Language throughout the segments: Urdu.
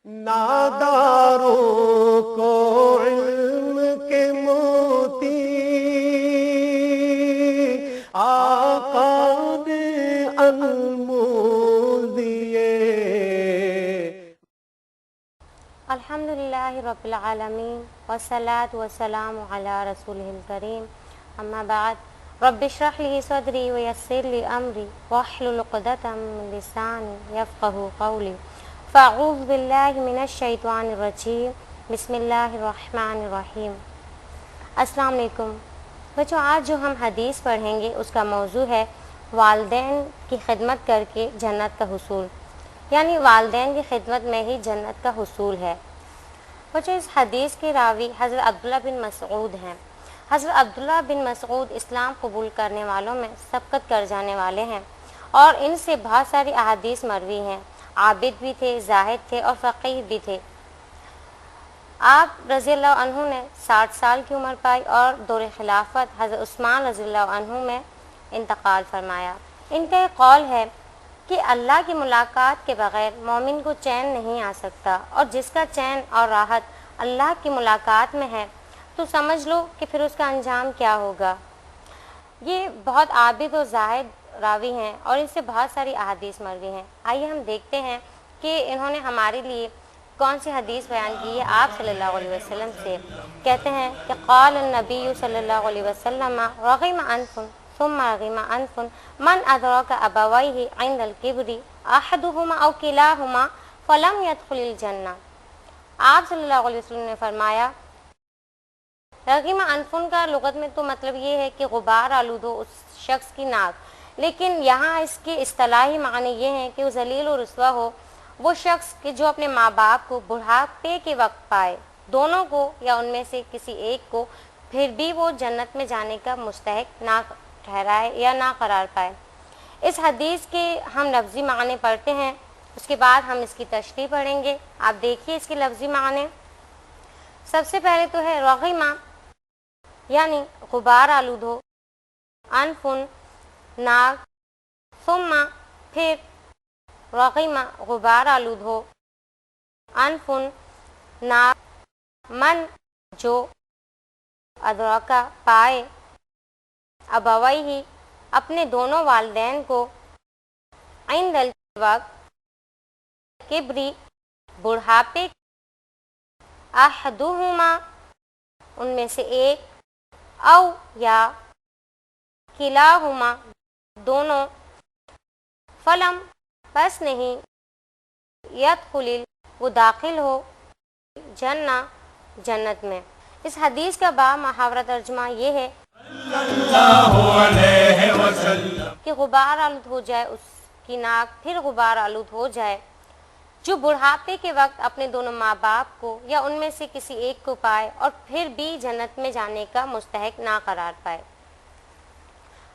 ناداروں کو علم کے موتی آقا نے انمول دیے۔ الحمدللہ رب العالمین والصلاة والسلام علی رسولہ الکریم، اما بعد، رب اشرح لی صدری ویسر لی امری واحلل عقدۃ من لسانی یفقہوا قولی، فاعوذ باللہ من الشیطان الرجیم، بسم اللہ الرحمن الرحیم۔ السلام علیکم بچوں، آج جو ہم حدیث پڑھیں گے اس کا موضوع ہے والدین کی خدمت کر کے جنت کا حصول، یعنی والدین کی خدمت میں ہی جنت کا حصول ہے۔ بچوں، اس حدیث کے راوی حضرت عبداللہ بن مسعود ہیں۔ حضرت عبداللہ بن مسعود اسلام قبول کرنے والوں میں سبقت کر جانے والے ہیں، اور ان سے بہت ساری احادیث مروی ہیں۔ عابد بھی تھے، زاہد تھے اور فقیہ بھی تھے۔ آپ رضی اللہ عنہ نے 60 سال کی عمر پائی اور دور خلافت حضرت عثمان رضی اللہ عنہ میں انتقال فرمایا۔ ان کا ایک قول ہے کہ اللہ کی ملاقات کے بغیر مومن کو چین نہیں آ سکتا، اور جس کا چین اور راحت اللہ کی ملاقات میں ہے تو سمجھ لو کہ پھر اس کا انجام کیا ہوگا۔ یہ بہت عابد و زاہد راوی ہیں اور ان سے بہت ساری احادیث مروی ہیں۔ آئیے ہم دیکھتے ہیں کہ انہوں نے ہمارے لیے کون سی حدیث بیان کی ہے۔ آپ صلی اللہ علیہ وسلم سے کہتے ہیں کہ قال النبی صلی اللہ علیہ وسلم رغم انف ثم رغم انف من ادرک ابویہ عند الکبر احدہما او کلاہما فلم يدخل الجنہ۔ آپ صلی اللہ علیہ وسلم نے فرمایا، رغم انفن کا لغت میں تو مطلب یہ ہے کہ غبار آلود ہو اس شخص کی ناک، لیکن یہاں اس کے اصطلاحی معنی یہ ہیں کہ وہ ذلیل و رسوا ہو وہ شخص کہ جو اپنے ماں باپ کو بڑھاپے کے وقت پائے، دونوں کو یا ان میں سے کسی ایک کو، پھر بھی وہ جنت میں جانے کا مستحق نہ ٹھہرائے یا نہ قرار پائے۔ اس حدیث کے ہم لفظی معنی پڑھتے ہیں، اس کے بعد ہم اس کی تشریح پڑھیں گے۔ آپ دیکھیے اس کے لفظی معنی۔ سب سے پہلے تو ہے رغیمہ، یعنی غبار آلود ہو، انفن ناک، ثم پھر رغیمہ غبار آلود ہو، انفن ناک، من جو ادرکا پائے، ابویہ اپنے دونوں والدین کو، عند الوقت کبری بڑھاپے، احدہما ان میں سے ایک، او یا کلاہما دونوں، فلم بس نہیں، یدخل وہ داخل ہو، جنہ جنت میں۔ اس حدیث کا با محاورہ ترجمہ یہ ہے کہ غبار آلود ہو جائے اس کی ناک، پھر غبار آلود ہو جائے جو بڑھاپے کے وقت اپنے دونوں ماں باپ کو یا ان میں سے کسی ایک کو پائے اور پھر بھی جنت میں جانے کا مستحق نہ قرار پائے۔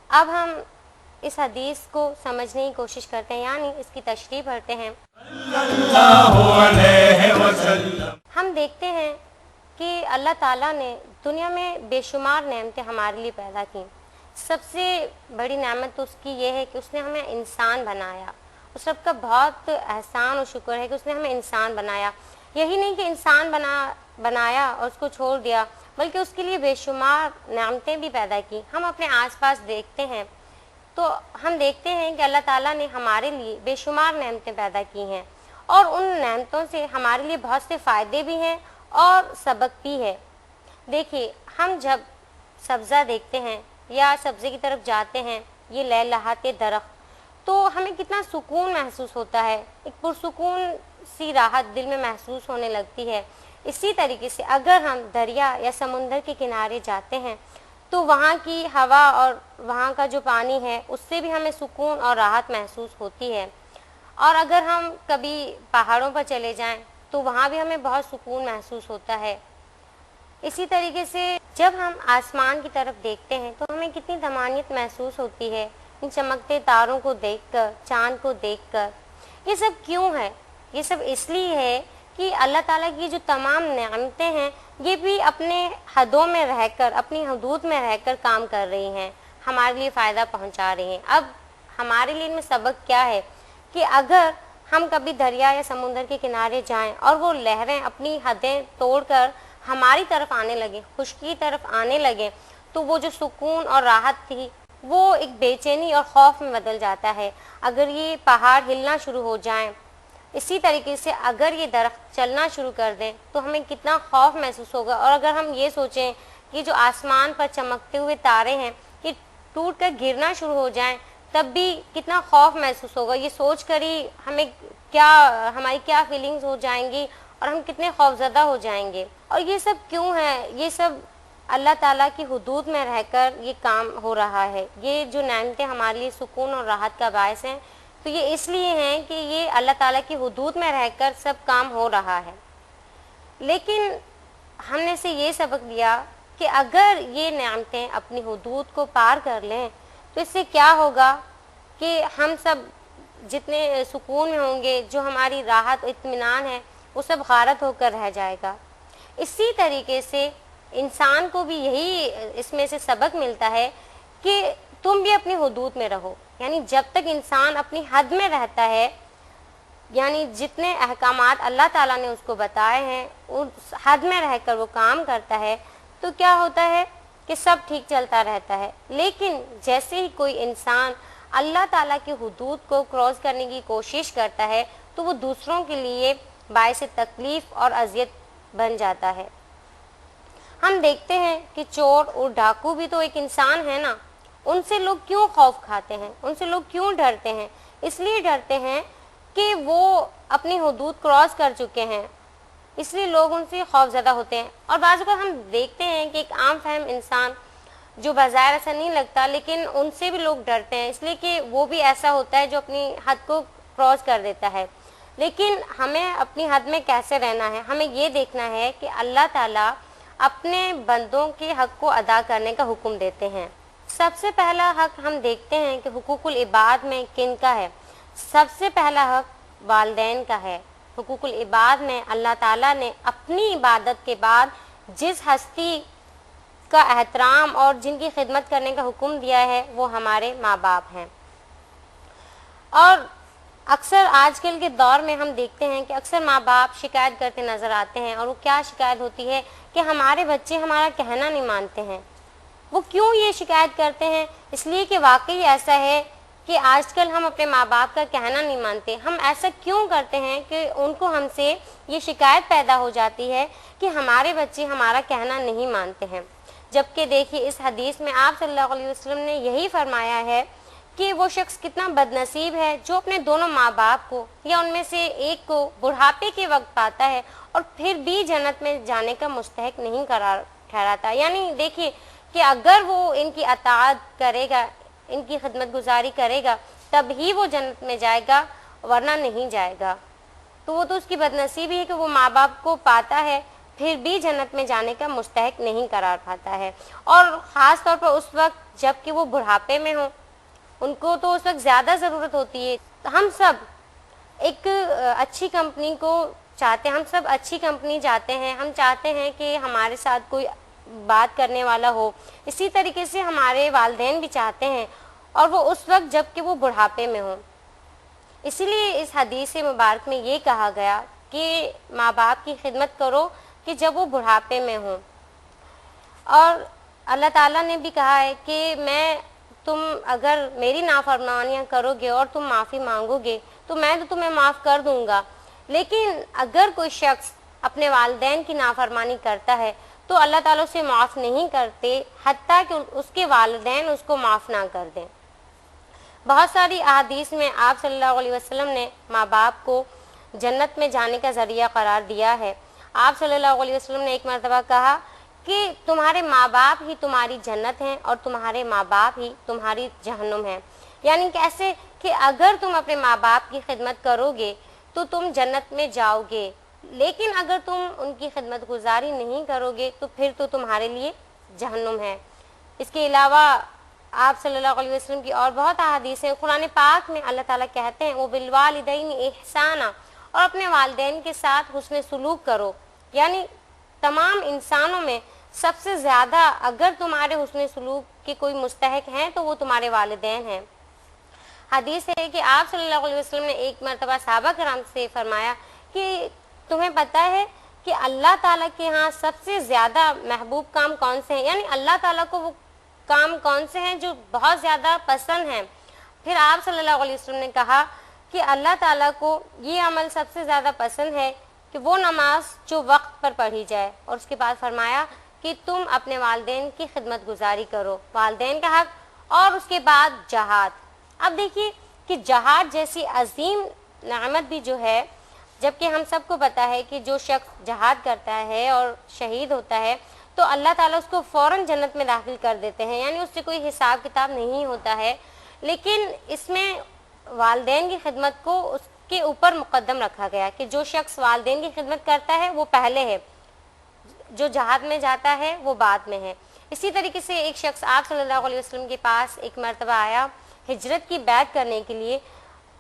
اب ہم اس حدیث کو سمجھنے کی کوشش کرتے ہیں، یعنی اس کی تشریح پڑھتے ہیں۔ ہم دیکھتے ہیں کہ اللہ تعالیٰ نے دنیا میں بے شمار نعمتیں ہمارے لیے پیدا کی۔ سب سے بڑی نعمت تو اس کی یہ ہے کہ اس نے ہمیں انسان بنایا۔ اس رب کا بہت احسان و شکر ہے کہ اس نے ہمیں انسان بنایا۔ یہی نہیں کہ انسان بنایا اور اس کو چھوڑ دیا، بلکہ اس کے لیے بے شمار نعمتیں بھی پیدا کی۔ ہم اپنے آس پاس دیکھتے ہیں تو ہم دیکھتے ہیں کہ اللہ تعالیٰ نے ہمارے لیے بے شمار نعمتیں پیدا کی ہیں، اور ان نعمتوں سے ہمارے لیے بہت سے فائدے بھی ہیں اور سبق بھی ہے۔ دیکھیے، ہم جب سبزہ دیکھتے ہیں یا سبزے کی طرف جاتے ہیں، یہ لہلہاتے درخت، تو ہمیں کتنا سکون محسوس ہوتا ہے، ایک پرسکون سی راحت دل میں محسوس ہونے لگتی ہے۔ اسی طریقے سے اگر ہم دریا یا سمندر کے کنارے جاتے ہیں تو وہاں کی ہوا اور وہاں کا جو پانی ہے اس سے بھی ہمیں سکون اور راحت محسوس ہوتی ہے۔ اور اگر ہم کبھی پہاڑوں پر چلے جائیں تو وہاں بھی ہمیں بہت سکون محسوس ہوتا ہے۔ اسی طریقے سے جب ہم آسمان کی طرف دیکھتے ہیں تو ہمیں کتنی طمانینت محسوس ہوتی ہے ان چمکتے تاروں کو دیکھ کر، چاند کو دیکھ کر۔ یہ سب کیوں ہے؟ یہ سب اس لیے ہے کہ اللہ تعالیٰ کی جو تمام نعمتیں ہیں یہ بھی اپنے حدوں میں رہ کر، اپنی حدود میں رہ کر کام کر رہی ہیں، ہمارے لیے فائدہ پہنچا رہی ہیں۔ اب ہمارے لیے ان میں سبق کیا ہے کہ اگر ہم کبھی دریا یا سمندر کے کنارے جائیں اور وہ لہریں اپنی حدیں توڑ کر ہماری طرف آنے لگیں، خشکی کی طرف آنے لگیں، تو وہ جو سکون اور راحت تھی وہ ایک بے چینی اور خوف میں بدل جاتا ہے۔ اگر یہ پہاڑ ہلنا شروع ہو جائیں، اسی طریقے سے اگر یہ درخت چلنا شروع کر دیں تو ہمیں کتنا خوف محسوس ہوگا۔ اور اگر ہم یہ سوچیں کہ جو آسمان پر چمکتے ہوئے تارے ہیں یہ ٹوٹ کر گرنا شروع ہو جائیں تب بھی کتنا خوف محسوس ہوگا۔ یہ سوچ کر ہی ہماری کیا فیلنگز ہو جائیں گی اور ہم کتنے خوفزدہ ہو جائیں گے۔ اور یہ سب کیوں ہے؟ یہ سب اللہ تعالیٰ کی حدود میں رہ کر یہ کام ہو رہا ہے۔ یہ جو نعمتیں ہمارے لیے سکون اور راحت کا باعث ہیں تو یہ اس لیے ہیں کہ یہ اللہ تعالیٰ کی حدود میں رہ کر سب کام ہو رہا ہے۔ لیکن ہم نے سے یہ سبق لیا کہ اگر یہ نعمتیں اپنی حدود کو پار کر لیں تو اس سے کیا ہوگا کہ ہم سب جتنے سکون میں ہوں گے، جو ہماری راحت و اطمینان ہے وہ سب غارت ہو کر رہ جائے گا۔ اسی طریقے سے انسان کو بھی یہی اس میں سے سبق ملتا ہے کہ تم بھی اپنی حدود میں رہو، یعنی جب تک انسان اپنی حد میں رہتا ہے، یعنی جتنے احکامات اللہ تعالیٰ نے اس کو بتائے ہیں اس حد میں رہ کر وہ کام کرتا ہے تو کیا ہوتا ہے کہ سب ٹھیک چلتا رہتا ہے۔ لیکن جیسے ہی کوئی انسان اللہ تعالیٰ کی حدود کو کراس کرنے کی کوشش کرتا ہے تو وہ دوسروں کے لیے باعث تکلیف اور اذیت بن جاتا ہے۔ ہم دیکھتے ہیں کہ چور اور ڈاکو بھی تو ایک انسان ہے نا، ان سے لوگ کیوں خوف کھاتے ہیں، ان سے لوگ کیوں ڈرتے ہیں؟ اس لیے ڈرتے ہیں کہ وہ اپنی حدود کراس کر چکے ہیں، اس لیے لوگ ان سے خوف زدہ ہوتے ہیں۔ اور بعض اوقات ہم دیکھتے ہیں کہ ایک عام فہم انسان جو بظاہر ایسا نہیں لگتا لیکن ان سے بھی لوگ ڈرتے ہیں، اس لیے کہ وہ بھی ایسا ہوتا ہے جو اپنی حد کو کراس کر دیتا ہے۔ لیکن ہمیں اپنی حد میں کیسے رہنا ہے؟ ہمیں یہ دیکھنا ہے کہ اللہ تعالیٰ اپنے بندوں کے حق کو ادا کرنے کا حکم دیتے ہیں۔ سب سے پہلا حق ہم دیکھتے ہیں کہ حقوق العباد میں کن کا ہے؟ سب سے پہلا حق والدین کا ہے۔ حقوق العباد میں اللہ تعالیٰ نے اپنی عبادت کے بعد جس ہستی کا احترام اور جن کی خدمت کرنے کا حکم دیا ہے وہ ہمارے ماں باپ ہیں۔ اور اکثر آج کل کے دور میں ہم دیکھتے ہیں کہ اکثر ماں باپ شکایت کرتے نظر آتے ہیں، اور وہ کیا شکایت ہوتی ہے کہ ہمارے بچے ہمارا کہنا نہیں مانتے ہیں۔ وہ کیوں یہ شکایت کرتے ہیں؟ اس لیے کہ واقعی ایسا ہے کہ آج کل ہم اپنے ماں باپ کا کہنا نہیں مانتے۔ ہم ایسا کیوں کرتے ہیں کہ ان کو ہم سے یہ شکایت پیدا ہو جاتی ہے کہ ہمارے بچے ہمارا کہنا نہیں مانتے ہیں، جبکہ دیکھیے اس حدیث میں آپ صلی اللہ علیہ وسلم نے یہی فرمایا ہے کہ وہ شخص کتنا بد نصیب ہے جو اپنے دونوں ماں باپ کو یا ان میں سے ایک کو بڑھاپے کے وقت پاتا ہے اور پھر بھی جنت میں جانے کا مستحق نہیں قرار ٹھہراتا۔ یعنی دیکھیے کہ اگر وہ ان کی اطاعت کرے گا، ان کی خدمت گزاری کرے گا تب ہی وہ جنت میں جائے گا، ورنہ نہیں جائے گا۔ تو وہ تو اس کی بد نصیبی ہے کہ وہ ماں باپ کو پاتا ہے پھر بھی جنت میں جانے کا مستحق نہیں قرار پاتا ہے۔ اور خاص طور پر اس وقت جب کہ وہ بڑھاپے میں ہوں، ان کو تو اس وقت زیادہ ضرورت ہوتی ہے۔ ہم سب ایک اچھی کمپنی کو چاہتے ہیں، ہم سب اچھی کمپنی جاتے ہیں، ہم چاہتے ہیں کہ ہمارے ساتھ کوئی بات کرنے والا ہو۔ اسی طریقے سے ہمارے والدین بھی چاہتے ہیں، اور وہ اس وقت جب کہ وہ بڑھاپے میں ہوں۔ اسی لیے اس حدیث مبارک میں یہ کہا گیا کہ ماں باپ کی خدمت کرو کہ جب وہ بڑھاپے میں ہوں۔ اور اللہ تعالیٰ نے بھی کہا ہے کہ تم اگر میری نافرمانیاں کرو گے اور تم معافی مانگو گے تو میں تو تمہیں معاف کر دوں گا۔ لیکن اگر کوئی شخص اپنے والدین کی نافرمانی کرتا ہے تو اللہ تعالیٰ اسے معاف نہیں کرتے حتیٰ کہ اس کے والدین اس کو معاف نہ کر دیں۔ بہت ساری احادیث میں آپ صلی اللہ علیہ وسلم نے ماں باپ کو جنت میں جانے کا ذریعہ قرار دیا ہے۔ آپ صلی اللہ علیہ وسلم نے ایک مرتبہ کہا کہ تمہارے ماں باپ ہی تمہاری جنت ہیں اور تمہارے ماں باپ ہی تمہاری جہنم ہیں۔ یعنی کیسے کہ اگر تم اپنے ماں باپ کی خدمت کرو گے تو تم جنت میں جاؤ گے، لیکن اگر تم ان کی خدمت گزاری نہیں کرو گے تو پھر تو تمہارے لیے جہنم ہے۔ اس کے علاوہ آپ صلی اللہ علیہ وسلم کی اور بہت احادیث ہیں۔ قرآن پاک میں اللہ تعالیٰ کہتے ہیں وَبِالْوَالِدَيْنِ إِحْسَانًا، اور اپنے والدین کے ساتھ حسن سلوک کرو۔ یعنی تمام انسانوں میں سب سے زیادہ اگر تمہارے حسن سلوک کے کوئی مستحق ہیں تو وہ تمہارے والدین ہیں۔ حدیث ہے کہ آپ صلی اللہ علیہ وسلم نے ایک مرتبہ صحابہ کرام سے فرمایا کہ تمہیں پتہ ہے کہ اللہ تعالیٰ کے ہاں سب سے زیادہ محبوب کام کون سے ہیں، یعنی اللہ تعالیٰ کو وہ کام کون سے ہیں جو بہت زیادہ پسند ہیں؟ پھر آپ صلی اللہ علیہ وسلم نے کہا کہ اللہ تعالیٰ کو یہ عمل سب سے زیادہ پسند ہے کہ وہ نماز جو وقت پر پڑھی جائے، اور اس کے بعد فرمایا کہ تم اپنے والدین کی خدمت گزاری کرو، والدین کا حق، اور اس کے بعد جہاد۔ اب دیکھیے کہ جہاد جیسی عظیم نعمت بھی جو ہے، جبکہ ہم سب کو پتہ ہے کہ جو شخص جہاد کرتا ہے اور شہید ہوتا ہے تو اللہ تعالیٰ اس کو فوراً جنت میں داخل کر دیتے ہیں، یعنی اس سے کوئی حساب کتاب نہیں ہوتا ہے، لیکن اس میں والدین کی خدمت کو اس کے اوپر مقدم رکھا گیا کہ جو شخص والدین کی خدمت کرتا ہے وہ پہلے ہے، جو جہاد میں جاتا ہے وہ بعد میں ہے۔ اسی طریقے سے ایک شخص آپ صلی اللہ علیہ وسلم کے پاس ایک مرتبہ آیا ہجرت کی بیعت کرنے کے لیے،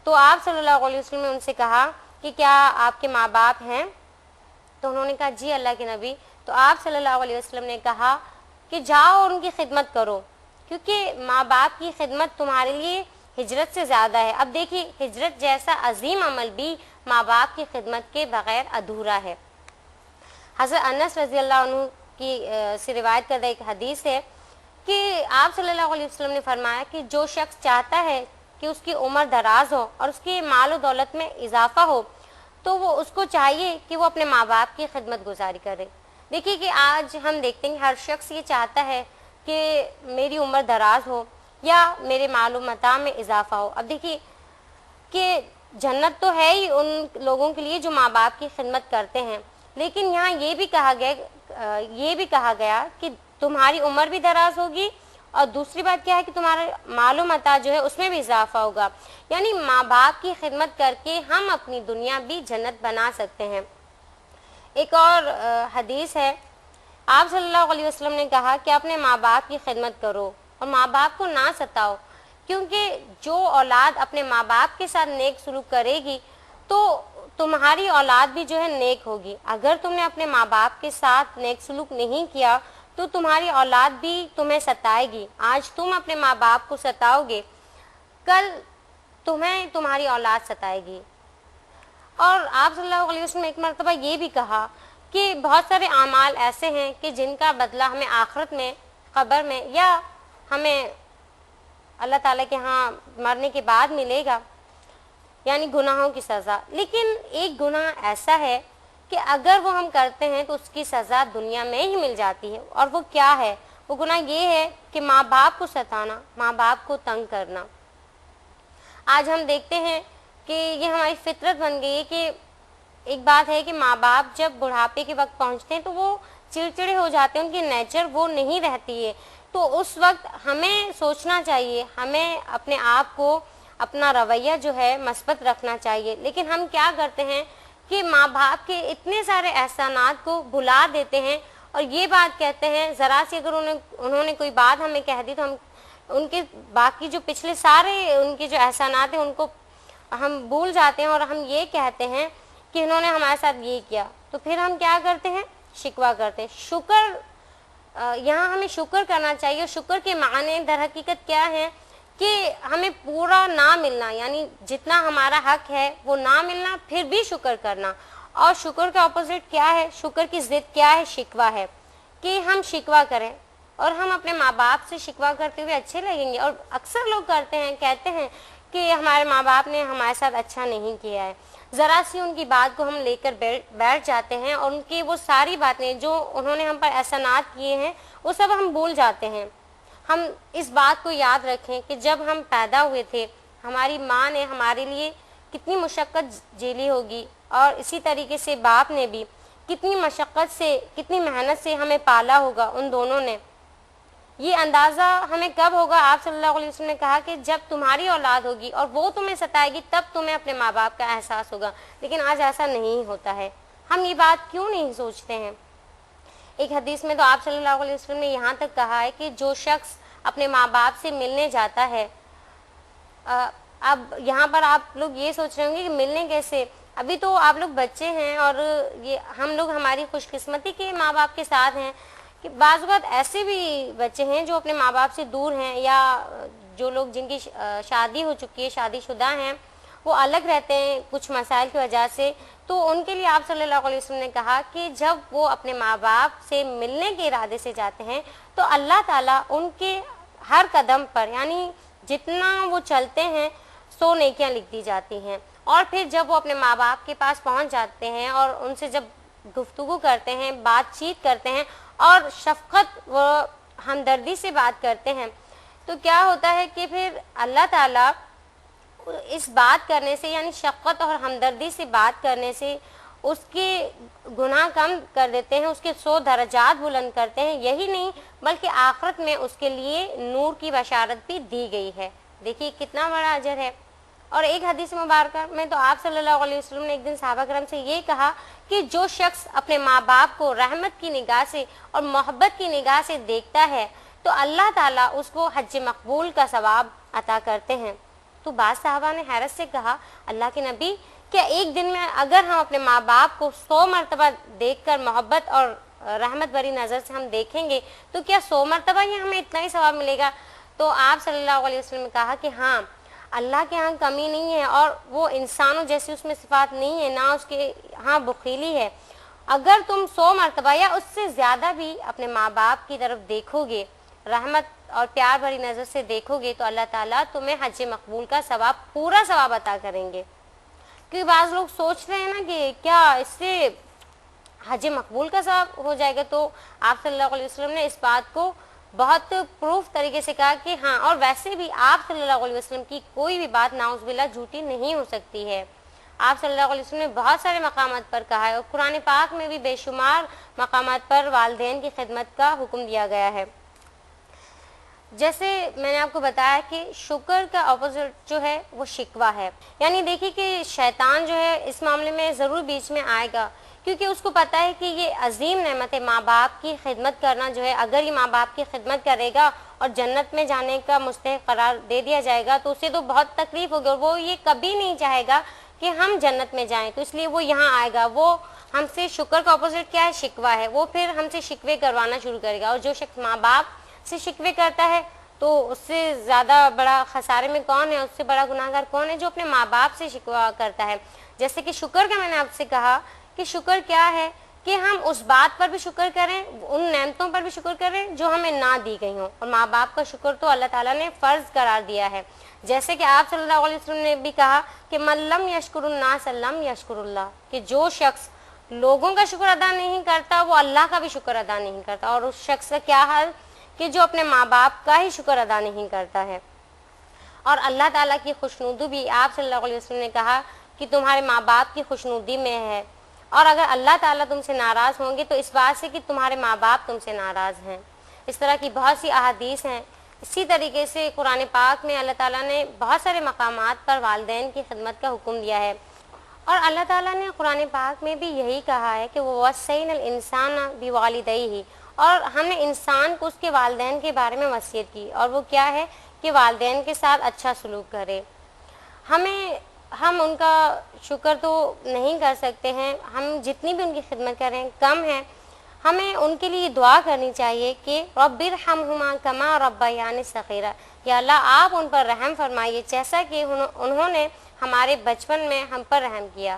تو آپ صلی اللہ علیہ وسلم نے ان سے کہا کہ کیا آپ کے ماں باپ ہیں؟ تو انہوں نے کہا جی اللہ کے نبی۔ تو آپ صلی اللہ علیہ وسلم نے کہا کہ جاؤ اور ان کی خدمت کرو، کیونکہ ماں باپ کی خدمت تمہارے لیے ہجرت سے زیادہ ہے۔ اب دیکھیے ہجرت جیسا عظیم عمل بھی ماں باپ کی خدمت کے بغیر ادھورا ہے۔ حضرت انس رضی اللہ عنہ کی سے روایت کردہ ایک حدیث ہے کہ آپ صلی اللہ علیہ وسلم نے فرمایا کہ جو شخص چاہتا ہے کہ اس کی عمر دراز ہو اور اس کی مال و دولت میں اضافہ ہو تو وہ اس کو چاہیے کہ وہ اپنے ماں باپ کی خدمت گزاری کرے۔ دیکھیے کہ آج ہم دیکھتے ہیں کہ ہر شخص یہ چاہتا ہے کہ میری عمر دراز ہو یا میرے مال و متاع میں اضافہ ہو۔ اب دیکھیے کہ جنت تو ہے ہی ان لوگوں کے لیے جو ماں باپ کی خدمت کرتے ہیں، لیکن یہاں یہ بھی کہا گیا کہ تمہاری عمر بھی دراز ہوگی، اور دوسری بات کیا ہے کہ تمہارا مال و متاع جو ہے اس میں بھی اضافہ ہوگا، یعنی ماں باپ کی خدمت کر کے ہم اپنی دنیا بھی جنت بنا سکتے ہیں۔ ایک اور حدیث ہے، آپ صلی اللہ علیہ وسلم نے کہا کہ اپنے ماں باپ کی خدمت کرو اور ماں باپ کو نہ ستاؤ، کیونکہ جو اولاد اپنے ماں باپ کے ساتھ نیک سلوک کرے گی تو تمہاری اولاد بھی جو ہے نیک ہوگی۔ اگر تم نے اپنے ماں باپ کے ساتھ نیک سلوک نہیں کیا تو تمہاری اولاد بھی تمہیں ستائے گی۔ آج تم اپنے ماں باپ کو ستاؤ گے، کل تمہیں تمہاری اولاد ستائے گی۔ اور آپ صلی اللہ علیہ وسلم نے ایک مرتبہ یہ بھی کہا کہ بہت سارے اعمال ایسے ہیں کہ جن کا بدلہ ہمیں آخرت میں، قبر میں، یا ہمیں اللہ تعالیٰ کے ہاں مرنے کے بعد ملے گا، یعنی گناہوں کی سزا۔ لیکن ایک گناہ ایسا ہے کہ اگر وہ ہم کرتے ہیں تو اس کی سزا دنیا میں ہی مل جاتی ہے، اور وہ کیا ہے؟ وہ گناہ یہ ہے کہ ماں باپ کو ستانا، ماں باپ کو تنگ کرنا۔ آج ہم دیکھتے ہیں کہ یہ ہماری فطرت بن گئی ہے کہ ایک بات ہے کہ ماں باپ جب بڑھاپے کے وقت پہنچتے ہیں تو وہ چڑچڑے ہو جاتے ہیں، ان کی نیچر وہ نہیں رہتی ہے، تو اس وقت ہمیں سوچنا چاہیے، ہمیں اپنے آپ کو، اپنا رویہ جو ہے مثبت رکھنا چاہیے۔ لیکن ہم کیا کرتے ہیں کہ ماں باپ کے اتنے سارے احسانات کو بھلا دیتے ہیں، اور یہ بات کہتے ہیں ذرا سی اگر انہوں نے کوئی بات ہمیں کہہ دی تو ہم ان کے باقی جو پچھلے سارے ان کے جو احسانات ہیں ان کو ہم بھول جاتے ہیں، اور ہم یہ کہتے ہیں کہ انہوں نے ہمارے ساتھ یہ کیا، تو پھر ہم کیا کرتے ہیں؟ شکوہ کرتے ہیں۔ شکر، یہاں ہمیں شکر کرنا چاہیے، اور شکر کے معنی در حقیقت کیا ہے کہ ہمیں پورا نہ ملنا، یعنی جتنا ہمارا حق ہے وہ نہ ملنا، پھر بھی شکر کرنا۔ اور شکر کا اپوزٹ کیا ہے؟ شکر کی ضد کیا ہے؟ شکوہ ہے، کہ ہم شکوہ کریں، اور ہم اپنے ماں باپ سے شکوہ کرتے ہوئے اچھے لگیں گے، اور اکثر لوگ کرتے ہیں، کہتے ہیں کہ ہمارے ماں باپ نے ہمارے ساتھ اچھا نہیں کیا ہے، ذرا سی ان کی بات کو ہم لے کر بیٹھ جاتے ہیں، اور ان کی وہ ساری باتیں جو انہوں نے ہم پر احسانات کیے ہیں وہ سب ہم بھول جاتے ہیں۔ ہم اس بات کو یاد رکھیں کہ جب ہم پیدا ہوئے تھے ہماری ماں نے ہمارے لیے کتنی مشقت جھیلی ہوگی، اور اسی طریقے سے باپ نے بھی کتنی مشقت سے، کتنی محنت سے ہمیں پالا ہوگا ان دونوں نے۔ یہ اندازہ ہمیں کب ہوگا؟ آپ صلی اللہ علیہ وسلم نے کہا کہ جب تمہاری اولاد ہوگی اور وہ تمہیں ستائے گی تب تمہیں اپنے ماں باپ کا احساس ہوگا، لیکن آج ایسا نہیں ہوتا ہے۔ ہم یہ بات کیوں نہیں سوچتے ہیں؟ ایک حدیث میں تو آپ صلی اللہ علیہ وسلم نے یہاں تک کہا ہے کہ جو شخص اپنے ماں باپ سے ملنے جاتا ہے، اب یہاں پر آپ لوگ یہ سوچ رہے ہوں گے کہ ملنے کیسے؟ ابھی تو آپ لوگ بچے ہیں، اور یہ ہم لوگ ہماری خوش قسمتی کے ماں باپ کے ساتھ ہیں کہ بعض اوقات ایسے بھی بچے ہیں جو اپنے ماں باپ سے دور ہیں، یا جو لوگ جن کی شادی ہو چکی ہے، شادی شدہ ہیں، وہ الگ رہتے ہیں کچھ مسائل کی وجہ سے، تو ان کے لیے آپ صلی اللہ علیہ وسلم نے کہا کہ جب وہ اپنے ماں باپ سے ملنے کے ارادے سے جاتے ہیں تو اللہ تعالیٰ ان کے ہر قدم پر، یعنی جتنا وہ چلتے ہیں 100 نیکیاں لکھ دی جاتی ہیں، اور پھر جب وہ اپنے ماں باپ کے پاس پہنچ جاتے ہیں اور ان سے جب گفتگو کرتے ہیں، بات چیت کرتے ہیں اور شفقت و ہمدردی سے بات کرتے ہیں، تو کیا ہوتا ہے کہ پھر اللہ تعالیٰ اس بات کرنے سے، یعنی شفقت اور ہمدردی سے بات کرنے سے اس کے گناہ کم کر دیتے ہیں، اس کے 100 درجات بلند کرتے ہیں۔ یہی نہیں بلکہ آخرت میں اس کے لیے نور کی بشارت بھی دی گئی ہے۔ دیکھیے کتنا بڑا اجر ہے۔ اور ایک حدیث مبارکہ میں تو آپ صلی اللہ علیہ وسلم نے ایک دن صحابہ کرام سے یہ کہا کہ جو شخص اپنے ماں باپ کو رحمت کی نگاہ سے اور محبت کی نگاہ سے دیکھتا ہے تو اللہ تعالیٰ اس کو حج مقبول کا ثواب عطا کرتے ہیں۔ تو بعض صحابہ نے حیرت سے کہا، اللہ کے نبی، کیا ایک دن میں اگر ہم اپنے ماں باپ کو 100 مرتبہ دیکھ کر محبت اور رحمت بری نظر سے ہم دیکھیں گے تو کیا 100 مرتبہ ہی ہمیں اتنا ہی ثواب ملے گا؟ تو آپ صلی اللہ علیہ وسلم نے کہا کہ ہاں، اللہ کے ہاں کمی نہیں ہے اور وہ انسانوں جیسی اس میں صفات نہیں ہے، نہ اس کے ہاں بخیلی ہے۔ اگر تم 100 مرتبہ یا اس سے زیادہ بھی اپنے ماں باپ کی طرف دیکھو گے، رحمت اور پیار بھری نظر سے دیکھو گے، تو اللہ تعالیٰ تمہیں حج مقبول کا ثواب، پورا ثواب عطا کریں گے۔ کیونکہ بعض لوگ سوچ رہے ہیں نا کہ کیا اس سے حج مقبول کا ثواب ہو جائے گا، تو آپ صلی اللہ علیہ وسلم نے اس بات کو بہت پروف طریقے سے کہا کہ ہاں، اور ویسے بھی آپ صلی اللہ علیہ وسلم کی کوئی بھی بات نعوذ باللہ جھوٹی نہیں ہو سکتی ہے۔ آپ صلی اللہ علیہ وسلم نے بہت سارے مقامات پر کہا ہے، اور قرآن پاک میں بھی بے شمار مقامات پر والدین کی خدمت کا حکم دیا گیا ہے۔ جیسے میں نے آپ کو بتایا کہ شکر کا اپوزٹ جو ہے وہ شکوہ ہے، یعنی دیکھیے کہ شیطان جو ہے اس معاملے میں ضرور بیچ میں آئے گا، کیونکہ اس کو پتہ ہے کہ یہ عظیم نعمت ہے ماں باپ کی خدمت کرنا جو ہے، اگر یہ ماں باپ کی خدمت کرے گا اور جنت میں جانے کا مستحق قرار دے دیا جائے گا تو اسے تو بہت تکلیف ہوگی، اور وہ یہ کبھی نہیں چاہے گا کہ ہم جنت میں جائیں، تو اس لیے وہ یہاں آئے گا۔ وہ ہم سے، شکر کا اپوزٹ کیا ہے؟ شکوہ ہے۔ وہ پھر ہم سے شکوے کروانا شروع کرے گا، اور جو شخص ماں باپ سے شکوے کرتا ہے تو اس سے زیادہ بڑا خسارے میں کون ہے، اس سے بڑا گناہ گار کون ہے جو اپنے ماں باپ سے شکوہ کرتا ہے۔ جیسے کہ شکر کا میں نے آپ سے کہا کہ شکر کیا ہے کہ ہم اس بات پر بھی شکر کریں، ان نعمتوں پر بھی شکر کریں جو ہمیں نہ دی گئی ہوں، اور ماں باپ کا شکر تو اللہ تعالیٰ نے فرض قرار دیا ہے۔ جیسے کہ آپ صلی اللہ علیہ وسلم نے بھی کہا کہ من لم یشکر الناس لم یشکر اللہ، کہ جو شخص لوگوں کا شکر ادا نہیں کرتا وہ اللہ کا بھی شکر ادا نہیں کرتا، اور اس شخص کا کیا حال کہ جو اپنے ماں باپ کا ہی شکر ادا نہیں کرتا ہے۔ اور اللہ تعالیٰ کی خوشنودی بھی آپ صلی اللہ علیہ وسلم نے کہا کہ تمہارے ماں باپ کی خوشنودی میں ہے، اور اگر اللہ تعالیٰ تم سے ناراض ہوں گے تو اس بات سے کہ تمہارے ماں باپ تم سے ناراض ہیں۔ اس طرح کی بہت سی احادیث ہیں۔ اسی طریقے سے قرآن پاک میں اللہ تعالیٰ نے بہت سارے مقامات پر والدین کی خدمت کا حکم دیا ہے، اور اللہ تعالیٰ نے قرآن پاک میں بھی یہی کہا ہے کہ وہ وصینا الانسان بوالدیہ، اور ہم نے انسان کو اس کے والدین کے بارے میں وصیت کی، اور وہ کیا ہے کہ والدین کے ساتھ اچھا سلوک کرے۔ ہم ان کا شکر تو نہیں کر سکتے ہیں، ہم جتنی بھی ان کی خدمت کریں کم ہے۔ ہمیں ان کے لیے دعا کرنی چاہیے کہ رب ارحمہما کما ربیانی صغیرا، یا اللہ آپ ان پر رحم فرمائیے جیسا کہ انہوں نے ہمارے بچپن میں ہم پر رحم کیا۔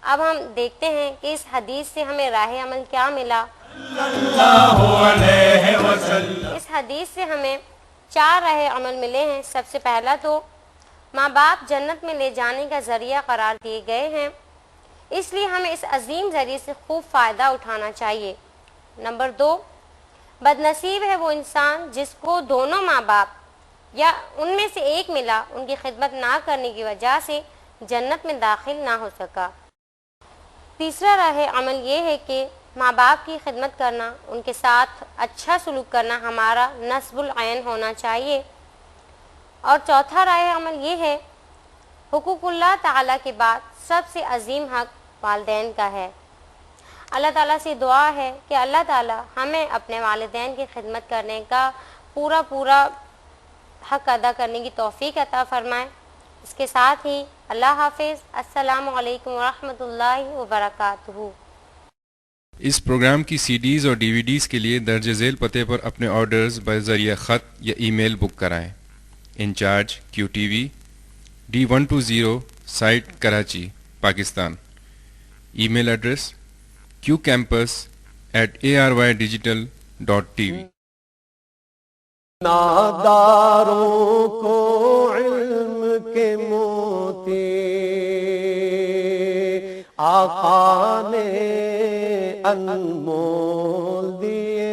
اب ہم دیکھتے ہیں کہ اس حدیث سے ہمیں راہ عمل کیا ملا۔ اس حدیث سے ہمیں 4 راہ عمل ملے ہیں۔ سب سے پہلا تو ماں باپ جنت میں لے جانے کا ذریعہ قرار دیے گئے ہیں، اس لیے ہمیں اس عظیم ذریعے سے خوب فائدہ اٹھانا چاہیے۔ نمبر 2، بد نصیب ہے وہ انسان جس کو دونوں ماں باپ یا ان میں سے ایک ملا ان کی خدمت نہ کرنے کی وجہ سے جنت میں داخل نہ ہو سکا۔ تیسرا راہ عمل یہ ہے کہ ماں باپ کی خدمت کرنا، ان کے ساتھ اچھا سلوک کرنا ہمارا نصب العین ہونا چاہیے۔ اور چوتھا راہ عمل یہ ہے، حقوق اللہ تعالیٰ کے بعد سب سے عظیم حق والدین کا ہے۔ اللہ تعالیٰ سے دعا ہے کہ اللہ تعالیٰ ہمیں اپنے والدین کی خدمت کرنے کا پورا حق ادا کرنے کی توفیق عطا فرمائے۔ اس کے ساتھ ہی اللہ حافظ، السلام علیکم ورحمۃ اللہ وبرکاتہ۔ اس پروگرام کی سی ڈیز اور ڈی وی ڈیز کے لیے درج ذیل پتے پر اپنے آرڈرز بذریعہ خط یا ای میل بک کرائیں۔ Incharge QTV, D120, Site Karachi, Pakistan. Email address qcampus@arYdigital.tv. ناداروں کو علم کے موتی آقا نے انمول دیے.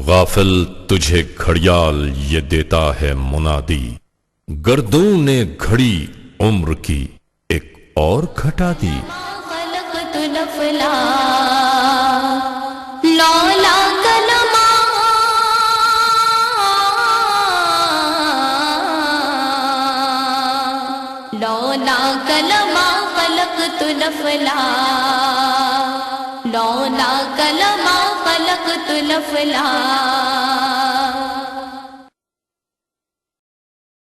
غافل تجھے گھڑیال یہ دیتا ہے منادی، گردوں نے گھڑی عمر کی ایک اور گھٹا دی. خلقت الافلا لولا کلما لولا کلما خلقت الافلا لولا کلما خلقت الافلا